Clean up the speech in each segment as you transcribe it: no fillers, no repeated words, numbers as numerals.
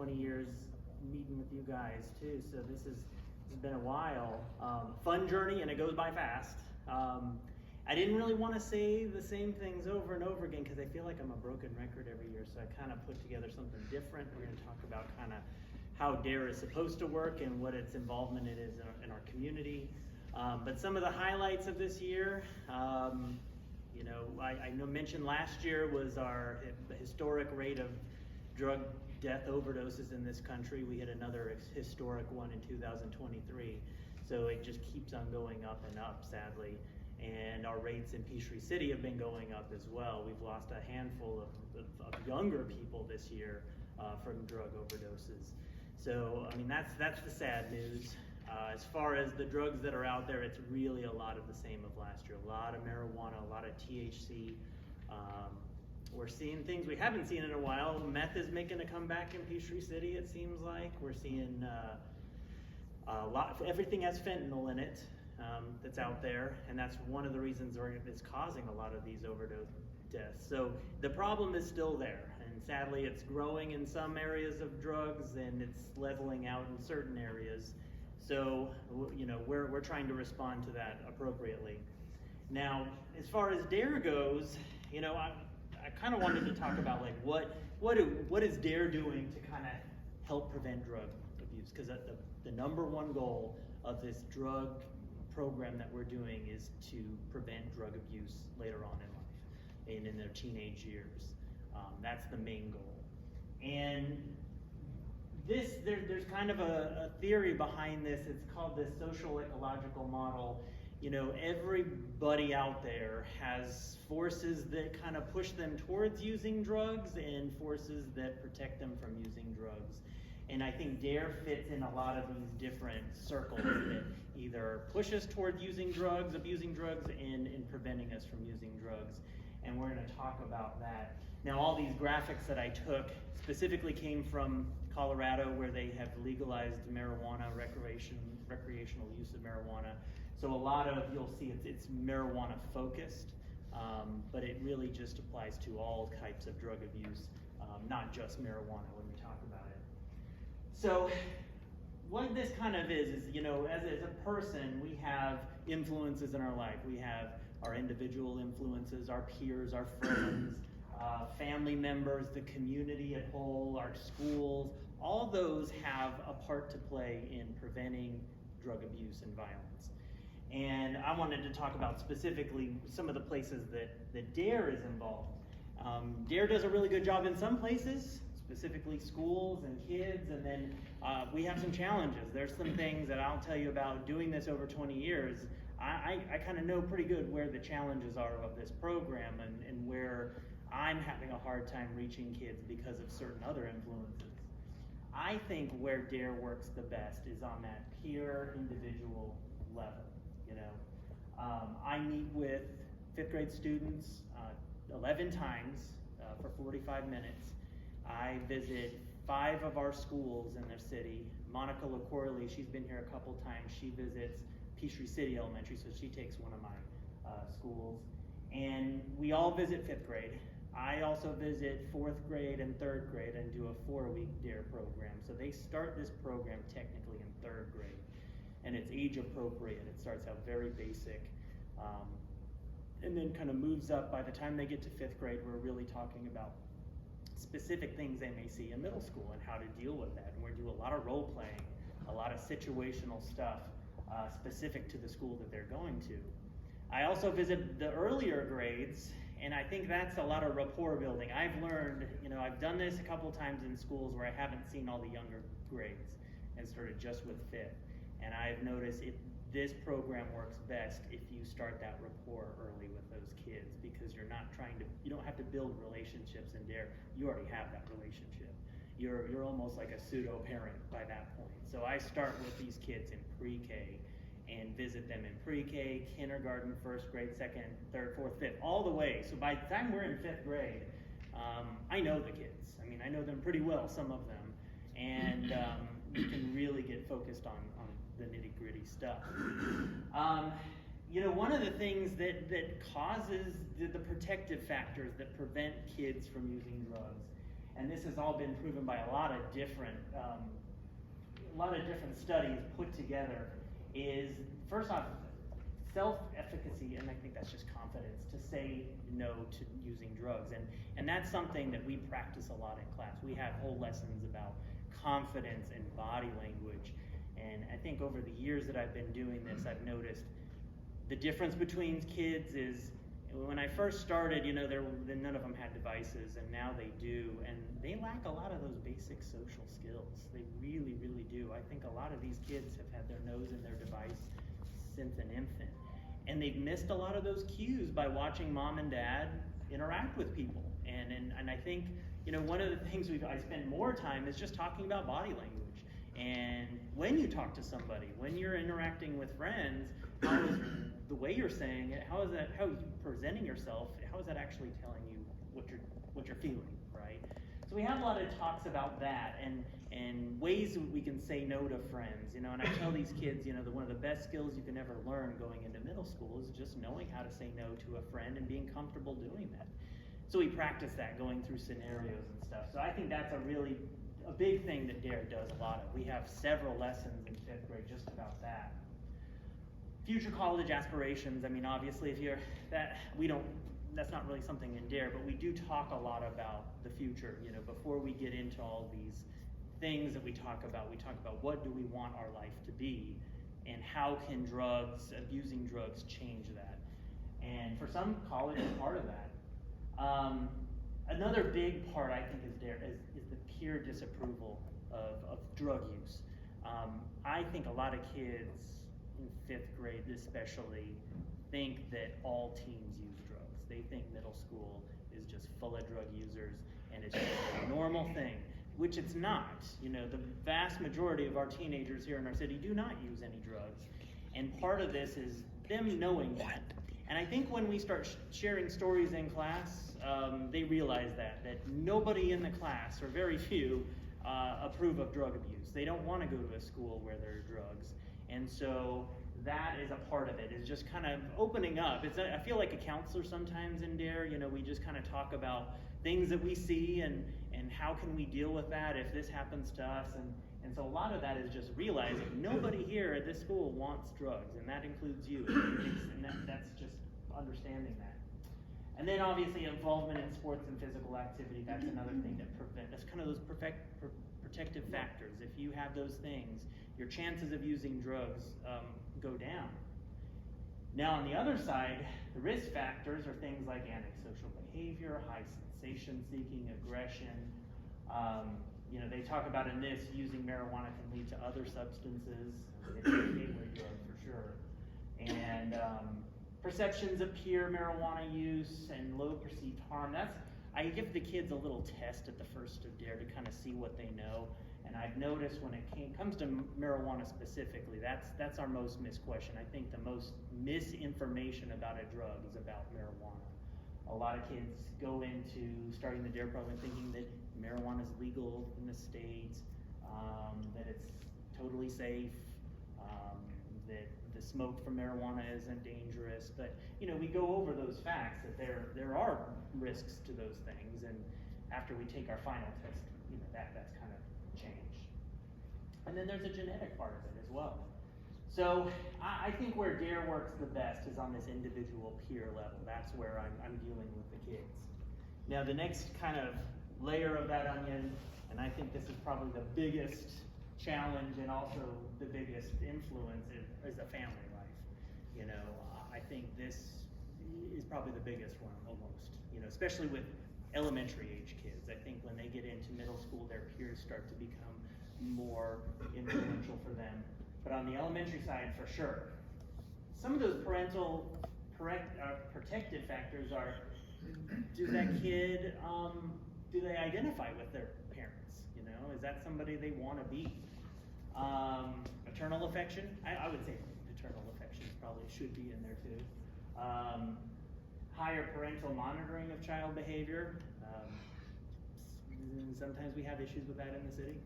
20 years meeting with you guys too, so this has been a while. Fun journey, and it goes by fast. I didn't really want to say the same things over and over again because I feel like I'm a broken record every year, so I kind of put together something different. We're going to talk about kind of how D.A.R.E is supposed to work and what its involvement it is in our community. But some of the highlights of this year, you know, I mentioned last year was our historic rate of drug death overdoses in this country. We hit another historic one in 2023. So it just keeps on going up and up, sadly. And our rates in Peachtree City have been going up as well. We've lost a handful of younger people this year from drug overdoses. So, I mean, that's the sad news. As far as the drugs that are out there, it's really a lot of the same of last year. A lot of marijuana, a lot of THC. We're seeing things we haven't seen in a while. Meth is making a comeback in Peachtree City, it seems like. We're seeing everything has fentanyl in it that's out there, and that's one of the reasons it's causing a lot of these overdose deaths. So the problem is still there, and sadly it's growing in some areas of drugs and it's leveling out in certain areas. So, you know, we're trying to respond to that appropriately. Now, as far as D.A.R.E goes, you know, I kind of wanted to talk about like what is D.A.R.E doing to kind of help prevent drug abuse? Because the number one goal of this drug program that we're doing is to prevent drug abuse later on in life and in their teenage years. That's the main goal. And there's kind of a theory behind this. It's called the social ecological model. You know, everybody out there has forces that kind of push them towards using drugs and forces that protect them from using drugs. And I think D.A.R.E fits in a lot of these different circles that either push us toward using drugs, abusing drugs, and preventing us from using drugs. And we're going to talk about that. Now, all these graphics that I took specifically came from Colorado, where they have legalized marijuana, recreational use of marijuana. So a lot of, you'll see it's marijuana focused, but it really just applies to all types of drug abuse, not just marijuana when we talk about it. So what this kind of is, you know, as a person, we have influences in our life. We have our individual influences, our peers, our friends, family members, the community at whole, our schools. All those have a part to play in preventing drug abuse and violence. And I wanted to talk about specifically some of the places that D.A.R.E is involved. D.A.R.E does a really good job in some places, specifically schools and kids, and then we have some challenges. There's some things that I'll tell you about doing this over 20 years. I kind of know pretty good where the challenges are of this program and where I'm having a hard time reaching kids because of certain other influences. I think where D.A.R.E works the best is on that peer individual level. You know, I meet with 5th grade students 11 times for 45 minutes. I visit 5 of our schools in their city. Monica LaCorley, she's been here a couple times. She visits Peachtree City Elementary, so she takes one of my schools. And we all visit 5th grade. I also visit 4th grade and 3rd grade and do a 4-week D.A.R.E program. So they start this program technically in 3rd grade. And it's age appropriate. It starts out very basic. And then kind of moves up. By the time they get to 5th grade, we're really talking about specific things they may see in middle school and how to deal with that. And we do a lot of role playing, a lot of situational stuff specific to the school that they're going to. I also visit the earlier grades, and I think that's a lot of rapport building. I've learned, you know, I've done this a couple times in schools where I haven't seen all the younger grades and started just with 5th. And I've noticed this program works best if you start that rapport early with those kids, because you don't have to build relationships in D.A.R.E. You already have that relationship. You're almost like a pseudo parent by that point. So I start with these kids in pre-K and visit them in pre-K, kindergarten, 1st grade, 2nd, 3rd, 4th, 5th, all the way. So by the time we're in 5th grade, I know the kids. I mean, I know them pretty well, some of them, and we can really get focused on the nitty-gritty stuff. You know, one of the things that causes the protective factors that prevent kids from using drugs, and this has all been proven by a lot of different studies put together, is first off, self-efficacy, and I think that's just confidence, to say no to using drugs. And that's something that we practice a lot in class. We have whole lessons about confidence and body language. And I think over the years that I've been doing this, I've noticed the difference between kids is, when I first started, none of them had devices, and now they do, and they lack a lot of those basic social skills. They really, really do. I think a lot of these kids have had their nose in their device since an infant, and they've missed a lot of those cues by watching mom and dad interact with people. And I think, one of the things I spend more time is just talking about body language. And when you talk to somebody, when you're interacting with friends, how is the way you're saying it, how you presenting yourself, how is that actually telling you what you're feeling, right? So we have a lot of talks about that and ways that we can say no to friends, and I tell these kids, that one of the best skills you can ever learn going into middle school is just knowing how to say no to a friend and being comfortable doing that. So we practice that going through scenarios and stuff. So I think that's a big thing that D.A.R.E does a lot of. We have several lessons in 5th grade just about that. Future college aspirations, obviously that's not really something in D.A.R.E, but we do talk a lot about the future. Before we get into all these things that we talk about what do we want our life to be, and how can abusing drugs change that. And for some, college is part of that. Another big part, I think, is the peer disapproval of drug use. I think a lot of kids in 5th grade especially think that all teens use drugs. They think middle school is just full of drug users and it's just a normal thing, which it's not. The vast majority of our teenagers here in our city do not use any drugs. And part of this is them knowing that. And I think when we start sharing stories in class, they realize that nobody in the class, or very few, approve of drug abuse. They don't want to go to a school where there are drugs. And so that is a part of it, is just kind of opening up. I feel like a counselor sometimes in D.A.R.E. We just kind of talk about things that we see and how can we deal with that if this happens to us. And so a lot of that is just realizing nobody here at this school wants drugs, and that includes you. And that's just understanding that. And then obviously involvement in sports and physical activity, that's another thing that's kind of those protective factors. If you have those things, your chances of using drugs go down. Now on the other side, the risk factors are things like antisocial behavior, high sensation seeking, aggression. They talk about in this, using marijuana can lead to other substances. It's a gateway drug for sure. And perceptions of peer marijuana use and low perceived harm. I give the kids a little test at the first of D.A.R.E to kind of see what they know. And I've noticed when it comes to marijuana specifically, that's our most missed question. I think the most misinformation about a drug is about marijuana. A lot of kids go into starting the D.A.R.E program thinking that marijuana is legal in the state, that it's totally safe, that the smoke from marijuana isn't dangerous. But we go over those facts, that there are risks to those things, and after we take our final test, that's kind of changed. And then there's a genetic part of it as well. So I think where D.A.R.E works the best is on this individual peer level. That's where I'm dealing with the kids. Now the next kind of layer of that onion, and I think this is probably the biggest challenge and also the biggest influence, is the family life. I think this is probably the biggest one almost, especially with elementary age kids. I think when they get into middle school, their peers start to become more influential for them. But on the elementary side, for sure, some of those protective factors are, do that kid, do they identify with their parents? Is that somebody they want to be? Maternal affection, I would say paternal affection probably should be in there too. Higher parental monitoring of child behavior. Sometimes we have issues with that in the city,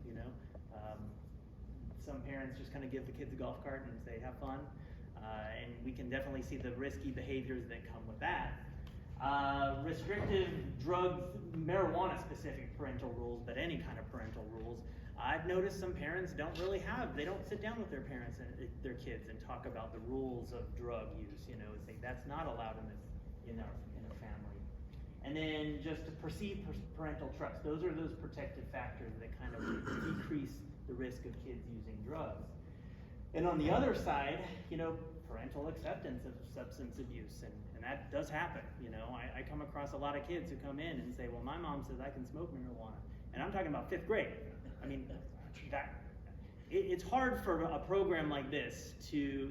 Some parents just kind of give the kids a golf cart and say, have fun. And we can definitely see the risky behaviors that come with that. Restrictive drugs, marijuana-specific parental rules, but any kind of parental rules. I've noticed some parents they don't sit down with their parents and their kids and talk about the rules of drug use, and say that's not allowed in a family. And then just to perceived parental trust. Those are those protective factors that kind of decrease the risk of kids using drugs. And on the other side, parental acceptance of substance abuse, and that does happen. I come across a lot of kids who come in and say, well, my mom says I can smoke marijuana. And I'm talking about 5th grade. I mean, it's hard for a program like this to,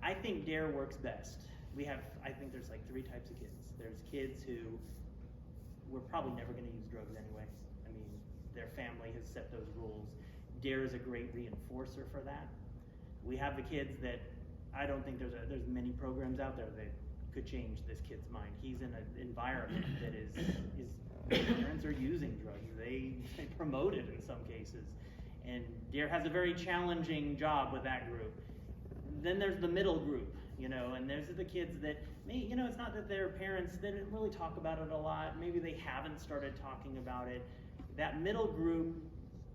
I think D.A.R.E works best. I think there's like 3 types of kids. There's kids who we're probably never going to use drugs anyway. I mean, their family has set those rules. D.A.R.E is a great reinforcer for that. We have the kids that I don't think there's many programs out there that could change this kid's mind. He's in an environment that is parents are using drugs. They promote it in some cases. And D.A.R.E has a very challenging job with that group. Then there's the middle group, and there's the kids that it's not that their parents didn't really talk about it a lot. Maybe they haven't started talking about it. That middle group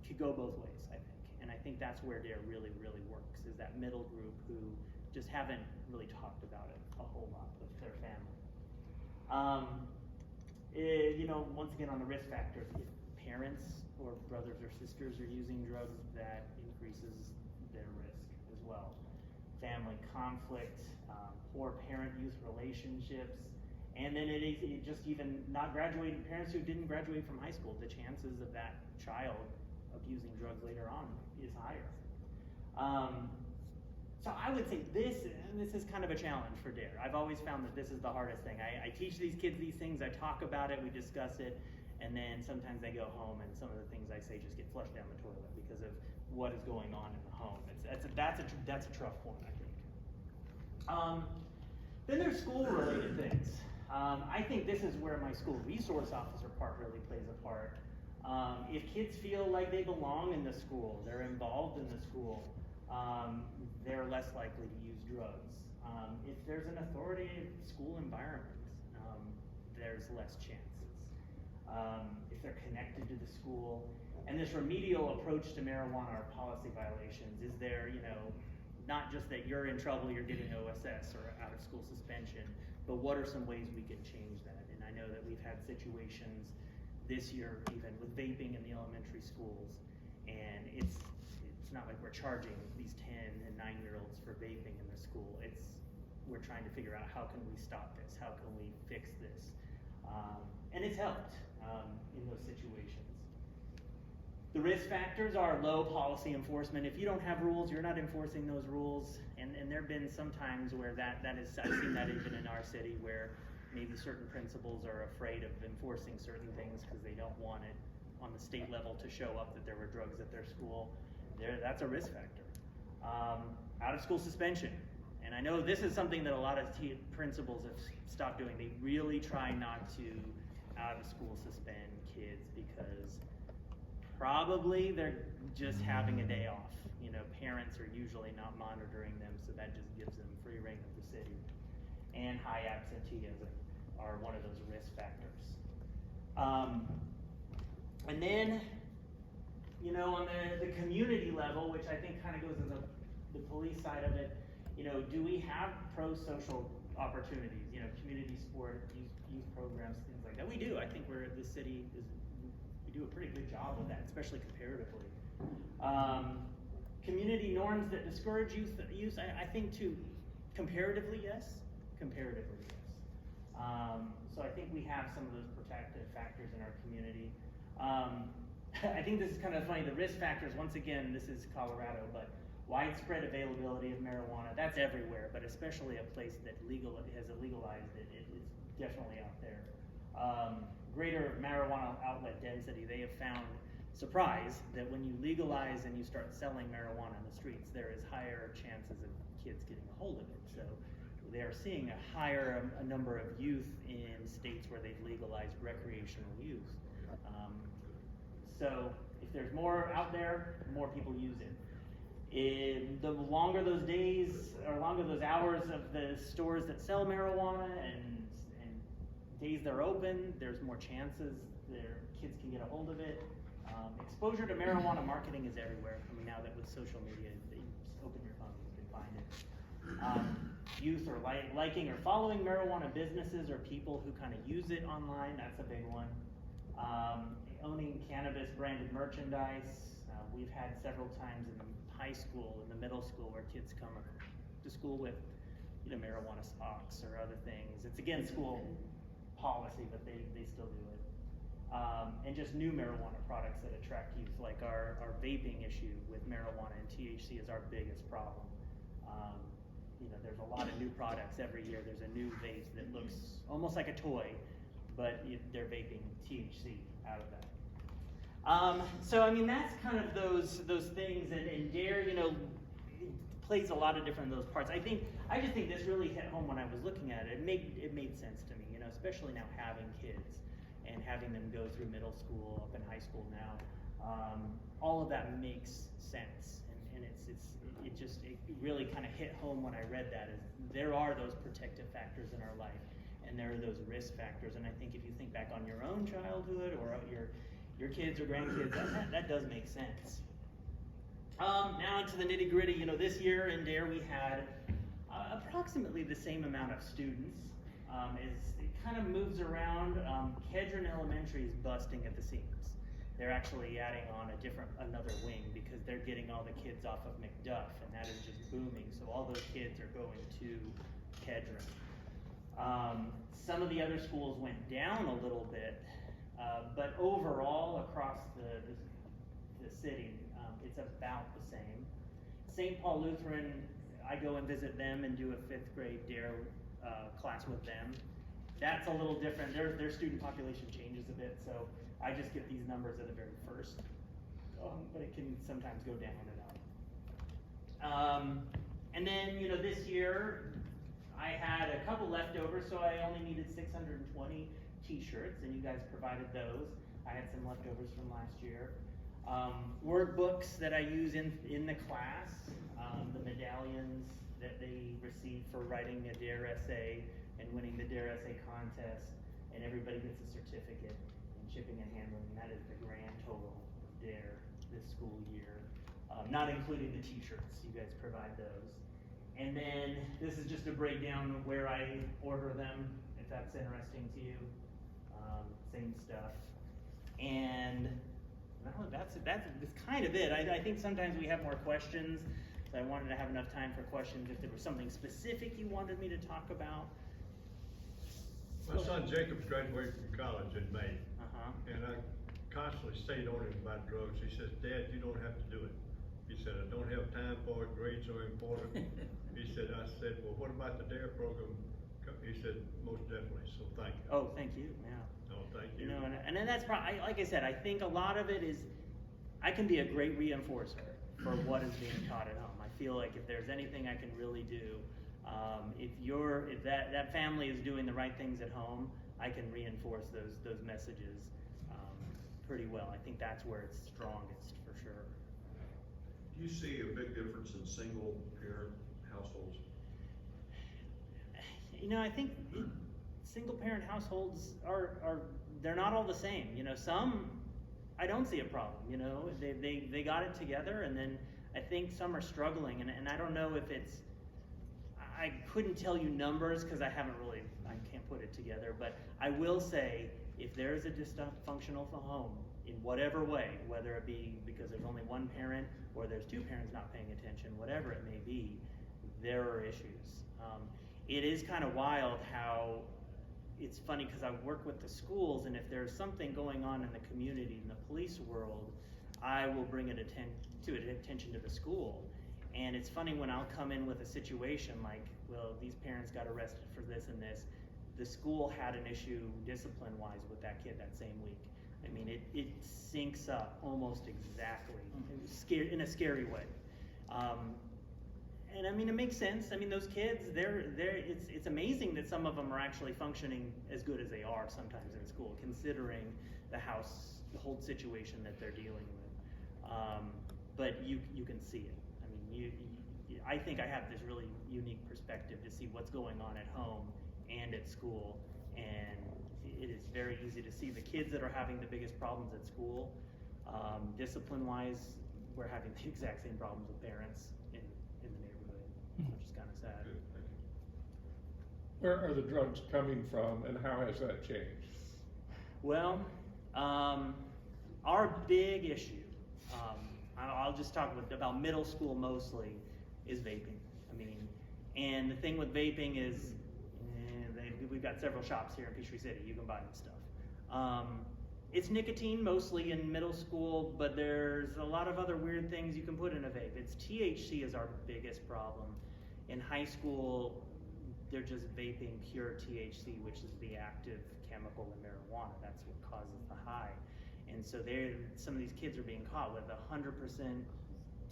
could go both ways, I think. And I think that's where D.A.R.E really, really works, is that middle group who just haven't really talked about it a whole lot with their family. Once again on the risk factors, if parents or brothers or sisters are using drugs, that increases their risk as well. Family conflict, poor parent-youth relationships, and then it just even not graduating, parents who didn't graduate from high school, the chances of that child abusing drugs later on is higher. So I would say this is kind of a challenge for D.A.R.E. I've always found that this is the hardest thing. I teach these kids these things, I talk about it, we discuss it, and then sometimes they go home and some of the things I say just get flushed down the toilet because of what is going on in the home. That's a tough point, I think. Then there's school-related things. I think this is where my school resource officer part really plays a part. If kids feel like they belong in the school, they're involved in the school, they're less likely to use drugs. If there's an authoritative school environment, there's less chances. If they're connected to the school, and this remedial approach to marijuana or policy violations is there, not just that you're in trouble, you're getting OSS or out of school suspension, but what are some ways we can change that? And I know that we've had situations this year even with vaping in the elementary schools, and it's not like we're charging these 10 and 9-year-olds for vaping in the school. We're trying to figure out how can we stop this, how can we fix this, and it's helped in those situations. The risk factors are low policy enforcement. If you don't have rules, you're not enforcing those rules, and there have been some times where that is, I've seen that even in our city, where maybe certain principals are afraid of enforcing certain things because they don't want it on the state level to show up that there were drugs at their school. That's a risk factor. Out of school suspension. And I know this is something that a lot of principals have stopped doing. They really try not to out of school suspend kids because probably they're just having a day off. Parents are usually not monitoring them, so that just gives them free reign of the city. And high absenteeism are one of those risk factors. And then, on the community level, which I think kind of goes to the police side of it, do we have pro-social opportunities? Community sport, youth programs, things like that. We do. I think the city we do a pretty good job with that, especially comparatively. Community norms that discourage youth use, I think too, comparatively, yes. Comparatively, yes. So I think we have some of those protective factors in our community. I think this is kind of funny. The risk factors, once again, this is Colorado, but widespread availability of marijuana, that's everywhere, but especially a place that has legalized it, it's definitely out there. Greater marijuana outlet density, they have found, surprise, that when you legalize and you start selling marijuana in the streets, there is higher chances of kids getting a hold of it. So they are seeing a higher number of youth in states where they've legalized recreational use. So if there's more out there, more people use it. The longer those days or longer those hours of the stores that sell marijuana and days they're open, there's more chances their kids can get a hold of it. Exposure to marijuana marketing is everywhere. I mean, now that with social media, you just open your phone, you can find it. Youth or liking or following marijuana businesses or people who kind of use it online, that's a big one. Owning cannabis branded merchandise. We've had several times in the high school, in the middle school, where kids come to school with, marijuana socks or other things. It's against school policy, but they still do it. And just new marijuana products that attract youth, like our vaping issue with marijuana and THC is our biggest problem. There's a lot of new products every year. There's a new vape that looks almost like a toy, but they're vaping THC out of that. So I mean, that's kind of those things, and D.A.R.E, it plays a lot of different those parts. I just think this really hit home when I was looking at it. It made sense to me, especially now having kids and having them go through middle school, up in high school now. All of that makes sense, and it really kind of hit home when I read that. Is there are those protective factors in our life, and there are those risk factors. And I think if you think back on your own childhood or your kids or grandkids, that does make sense. Now into the nitty gritty. This year in D.A.R.E we had approximately the same amount of students. It kind of moves around. Kedron Elementary is busting at the seams. They're actually adding on another wing because they're getting all the kids off of McDuff, and that is just booming. So all those kids are going to Kedron. Some of the other schools went down a little bit, but overall across the city, it's about the same. St. Paul Lutheran, I go and visit them and do a 5th grade D.A.R.E class with them. That's a little different. Their student population changes a bit, so I just get these numbers at the very first, but it can sometimes go down and up. And then, this year, I had a couple leftovers, so I only needed 620 t-shirts, and you guys provided those. I had some leftovers from last year. Workbooks that I use in the class, the medallions that they receive for writing a D.A.R.E essay and winning the D.A.R.E essay contest, and everybody gets a certificate in shipping and handling. That is the grand total of D.A.R.E this school year, not including the t-shirts. You guys provide those. And then this is just a breakdown of where I order them, if that's interesting to you. Same stuff. And no, that's kind of it. I think sometimes we have more questions, so I wanted to have enough time for questions. If there was something specific you wanted me to talk about. My son Jacob's graduated from college in May, and I constantly stayed on him about drugs. He says, "Dad, you don't have to do it." He said, "I don't have time for it, grades are important." I said, "Well, what about the D.A.R.E program?" He said, "Most definitely, so thank you." Oh, thank you, yeah. Oh, thank you. And then that's probably, like I said, I think a lot of it is, I can be a great reinforcer for what is being taught at home. I feel like if there's anything I can really do, if that family is doing the right things at home, I can reinforce those messages pretty well. I think that's where it's strongest for sure. Do you see a big difference in single parent households? I think single parent households they're not all the same. Some I don't see a problem. They got it together, and then I think some are struggling, and I don't know if it's, I couldn't tell you numbers because I can't put it together, but I will say if there is a dysfunctional home in whatever way, whether it be because there's only one parent or there's two parents not paying attention, whatever it may be, there are issues. It is kind of wild how it's funny because I work with the schools, and if there's something going on in the community, in the police world, I will bring it attention to the school. And it's funny when I'll come in with a situation like, well, these parents got arrested for this and this. The school had an issue discipline-wise with that kid that same week. I mean, it syncs up almost exactly, in a scary way. And I mean, it makes sense. I mean, those kids, it's amazing that some of them are actually functioning as good as they are sometimes in school, considering the household situation that they're dealing with. But you can see it. I mean, I think I have this really unique perspective to see what's going on at home and at school, and it is very easy to see the kids that are having the biggest problems at school. Discipline-wise, we're having the exact same problems with parents in the neighborhood, which is kind of sad. Good, thank you. Where are the drugs coming from, and how has that changed? Well, our big issue, I'll just talk about middle school mostly, is vaping. I mean, and the thing with vaping is, we've got several shops here in Peachtree City, you can buy them stuff. It's nicotine mostly in middle school, but there's a lot of other weird things you can put in a vape. It's THC is our biggest problem. In high school, they're just vaping pure THC, which is the active chemical in marijuana. That's what causes the high. And so some of these kids are being caught with 100%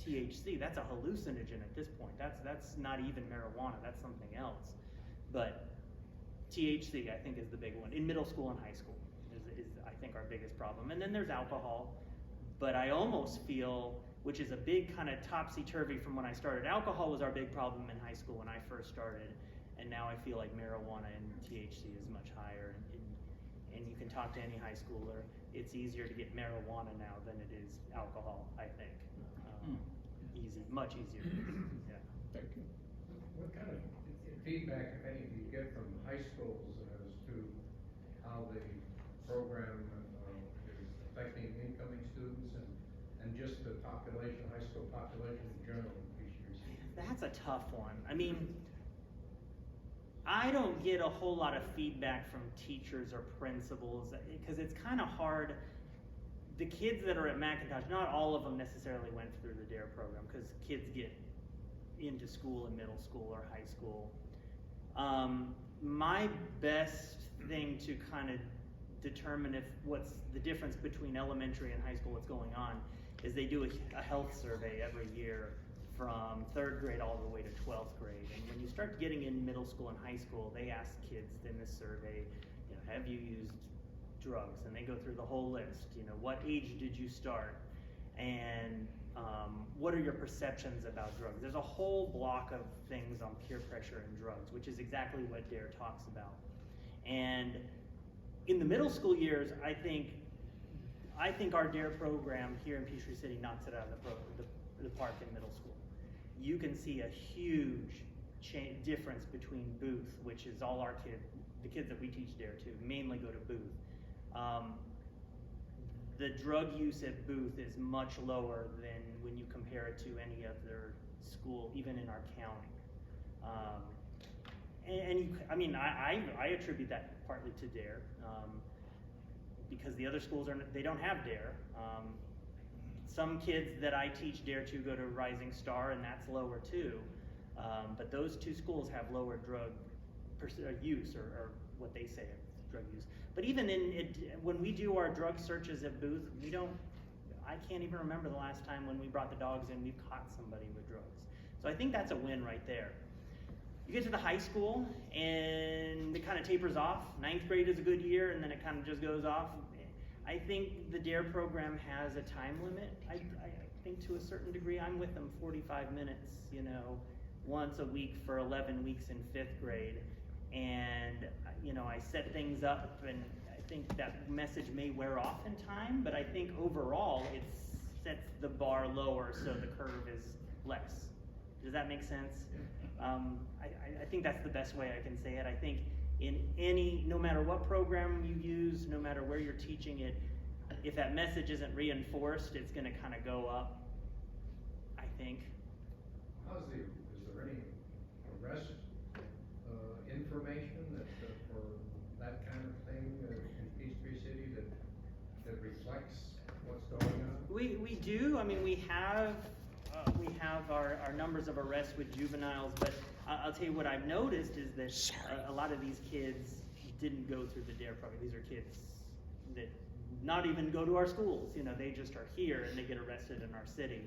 THC. That's a hallucinogen at this point. That's not even marijuana, that's something else. But THC, I think, is the big one. In middle school and high school is I think, our biggest problem. And then there's alcohol. But I almost feel, which is a big kind of topsy-turvy from when I started, alcohol was our big problem in high school when I first started. And now I feel like marijuana and THC is much higher. And you can talk to any high schooler. It's easier to get marijuana now than it is alcohol, I think. Easy, much easier. Yeah. Thank you. What kind of feedback, if any, do you get from high schools as to how the program is affecting incoming students and just the population, high school population in general in Peachtree City? That's a tough one. I mean, I don't get a whole lot of feedback from teachers or principals because it's kind of hard. The kids that are at McIntosh, not all of them necessarily went through the D.A.R.E program because kids get into school in middle school or high school. My best thing to kind of determine what's the difference between elementary and high school, what's going on, is they do a health survey every year from 3rd grade all the way to 12th grade. And when you start getting in middle school and high school, they ask kids in this survey, have you used drugs? And they go through the whole list. What age did you start? And what are your perceptions about drugs? There's a whole block of things on peer pressure and drugs, which is exactly what D.A.R.E talks about. And in the middle school years, I think our D.A.R.E program here in Peachtree City knocks it out of the park in middle school. You can see a huge difference between Booth, which is all our kids, the kids that we teach D.A.R.E to, mainly go to Booth. The drug use at Booth is much lower than when you compare it to any other school, even in our county. I attribute that partly to D.A.R.E. Because the other schools they don't have D.A.R.E. Some kids that I teach D.A.R.E to go to Rising Star, and that's lower too. But those two schools have lower drug use, or what they say, drug use. But even when we do our drug searches at Booth, I can't even remember the last time when we brought the dogs in, we've caught somebody with drugs. So I think that's a win right there. You get to the high school, and it kind of tapers off. 9th grade is a good year, and then it kind of just goes off. I think the D.A.R.E program has a time limit. I think to a certain degree. I'm with them 45 minutes, once a week for 11 weeks in 5th grade. And, I set things up, and I think that message may wear off in time, but I think overall it sets the bar lower so the curve is less. Does that make sense? I think that's the best way I can say it. I think no matter what program you use, no matter where you're teaching it, if that message isn't reinforced, it's going to kind of go up, I think. Is there any arrest information for that kind of thing in Peachtree City that reflects what's going on? We do. I mean, we have our numbers of arrests with juveniles, but I'll tell you what I've noticed is that a lot of these kids didn't go through the D.A.R.E program. These are kids that not even go to our schools. They just are here and they get arrested in our city.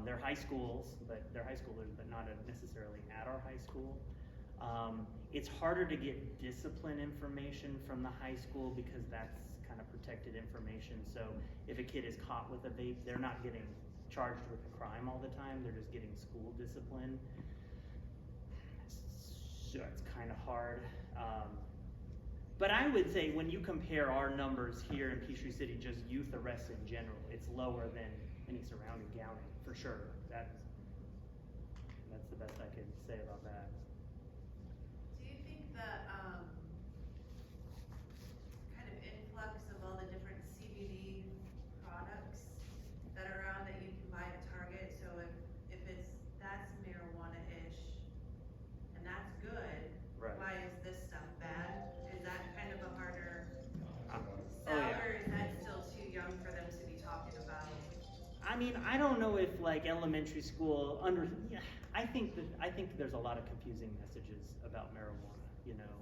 They're high schools, but they're high schoolers, but not necessarily at our high school. It's harder to get discipline information from the high school because that's kind of protected information. So if a kid is caught with a vape, they're not getting charged with a crime all the time. They're just getting school discipline. So it's kind of hard. But I would say when you compare our numbers here in Peachtree City, just youth arrests in general, it's lower than any surrounding county, for sure. That's the best I can say about that. Do you think the, kind of influx of all the different CBD products that are around that you can buy at Target, so if that's marijuana-ish, and that's good, Right. why is this stuff bad? Is that kind of a harder Oh, sell, yeah. or is that still too young for them to be talking about? I mean, I don't know if like elementary school yeah, I think there's a lot of confusing messages about marijuana, you know,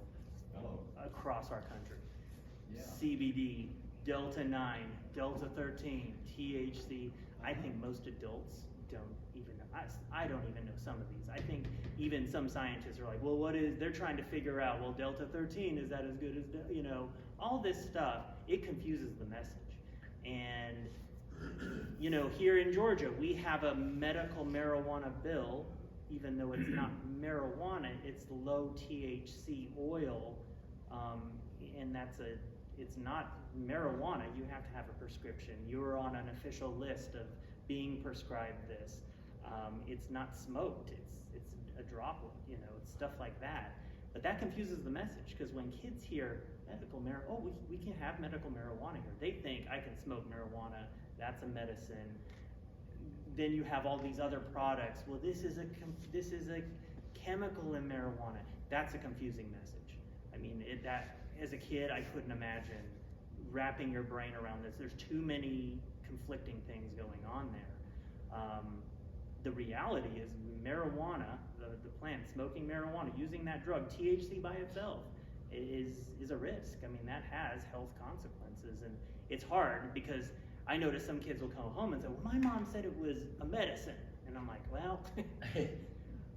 Hello. across our country. Yeah. CBD, Delta 9, Delta 13, THC. I think most adults don't even know. I don't even know some of these. I think even some scientists are like, well, they're trying to figure out, well, Delta 13, is that as good as, you know, all this stuff, it confuses the message. And, you know, here in Georgia, we have a medical marijuana bill, even though it's not marijuana, it's low THC oil, and it's not marijuana. You have to have a prescription. You're on an official list of being prescribed this. It's not smoked. It's a droplet. You know, it's stuff like that. But that confuses the message, because when kids hear medical marijuana, oh, we can have medical marijuana here. They think I can smoke marijuana. That's a medicine. Then you have all these other products. Well, this is a chemical in marijuana. That's a confusing message. I mean, that as a kid, I couldn't imagine wrapping your brain around this. There's too many conflicting things going on there. The reality is marijuana, the plant, smoking marijuana, using that drug, THC by itself, is a risk. I mean, that has health consequences, and it's hard because I notice some kids will come home and say, well, my mom said it was a medicine. And I'm like, well,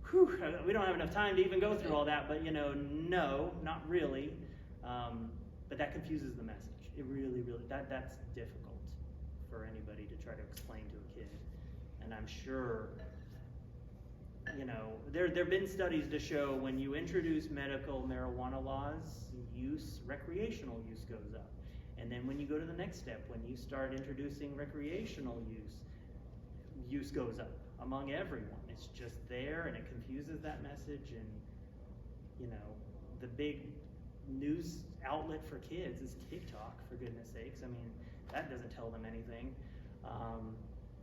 whew, we don't have enough time to even go through all that, but you know, no, not really. But that confuses the message. It really, that's difficult for anybody to try to explain to a kid. And I'm sure, you know, there've been studies to show when you introduce medical marijuana laws, recreational use goes up. And then when you go to the next step, when you start introducing recreational use goes up among everyone. It's just there, and it confuses that message. And you know, the big news outlet for kids is TikTok, for goodness sakes. I mean, that doesn't tell them anything.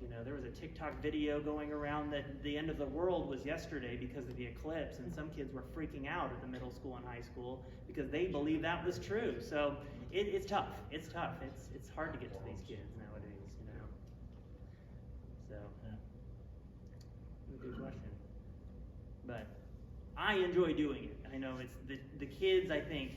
You know, there was a TikTok video going around that the end of the world was yesterday because of the eclipse, and some kids were freaking out at the middle school and high school because they believed that was true. So it's tough. It's tough. It's hard to get to these kids nowadays, you know. So, good question. But I enjoy doing it. I know it's the kids, I think,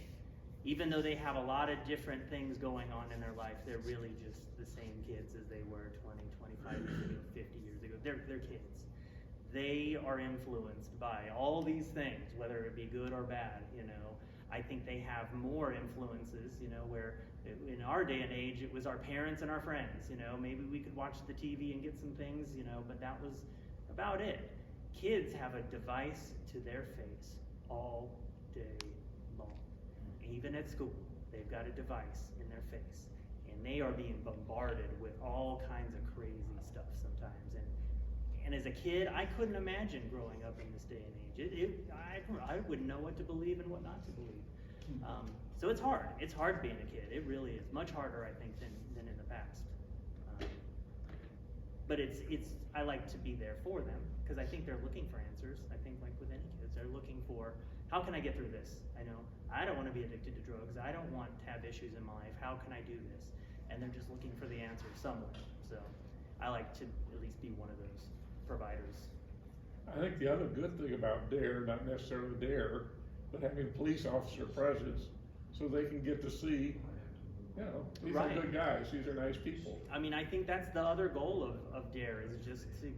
even though they have a lot of different things going on in their life, they're really just the same kids as they were 20, 25 years ago, 50 years ago. They're kids. They are influenced by all these things, whether it be good or bad, you know. I think they have more influences, you know, where in our day and age, it was our parents and our friends, you know. Maybe we could watch the TV and get some things, you know, but that was about it. Kids have a device to their face all day long. Even at school, they've got a device in their face, and they are being bombarded with all kinds of crazy stuff sometimes. And as a kid, I couldn't imagine growing up in this day and age. I wouldn't know what to believe and what not to believe. So it's hard. It's hard being a kid. It really is much harder, I think, than in the past. But I like to be there for them because I think they're looking for answers. I think like with any kids, they're looking for, how can I get through this? I know I don't want to be addicted to drugs. I don't want to have issues in my life. How can I do this? And they're just looking for the answer somewhere. So I like to at least be one of those providers. I think the other good thing about D.A.R.E, not necessarily D.A.R.E, but having police officer presence so they can get to see, you know, these Right. are good guys, these are nice people. I mean, I think that's the other goal of D.A.R.E is just to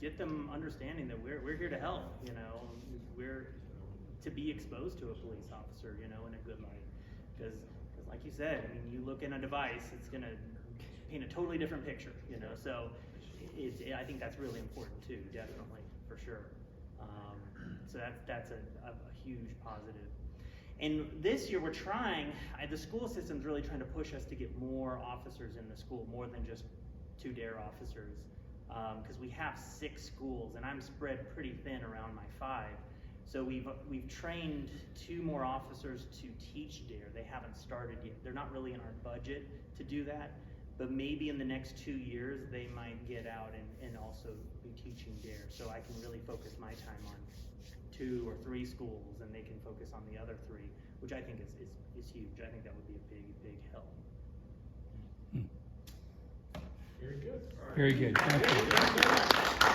get them understanding that we're here to help, you know, we're to be exposed to a police officer, you know, in a good light. Because like you said, I mean, you look in a device, it's gonna paint a totally different picture, you know, so I think that's really important too, definitely, for sure. So that's a huge positive. And this year we're trying, the school system's really trying to push us to get more officers in the school, more than just 2 D.A.R.E officers. Because we have 6 schools and I'm spread pretty thin around my 5. So we've trained 2 more officers to teach D.A.R.E. They haven't started yet. They're not really in our budget to do that, but maybe in the next 2 years they might get out and also be teaching D.A.R.E. So I can really focus my time on 2 or 3 schools and they can focus on the other 3, which I think is huge. I think that would be a big help. Very good. Thank you.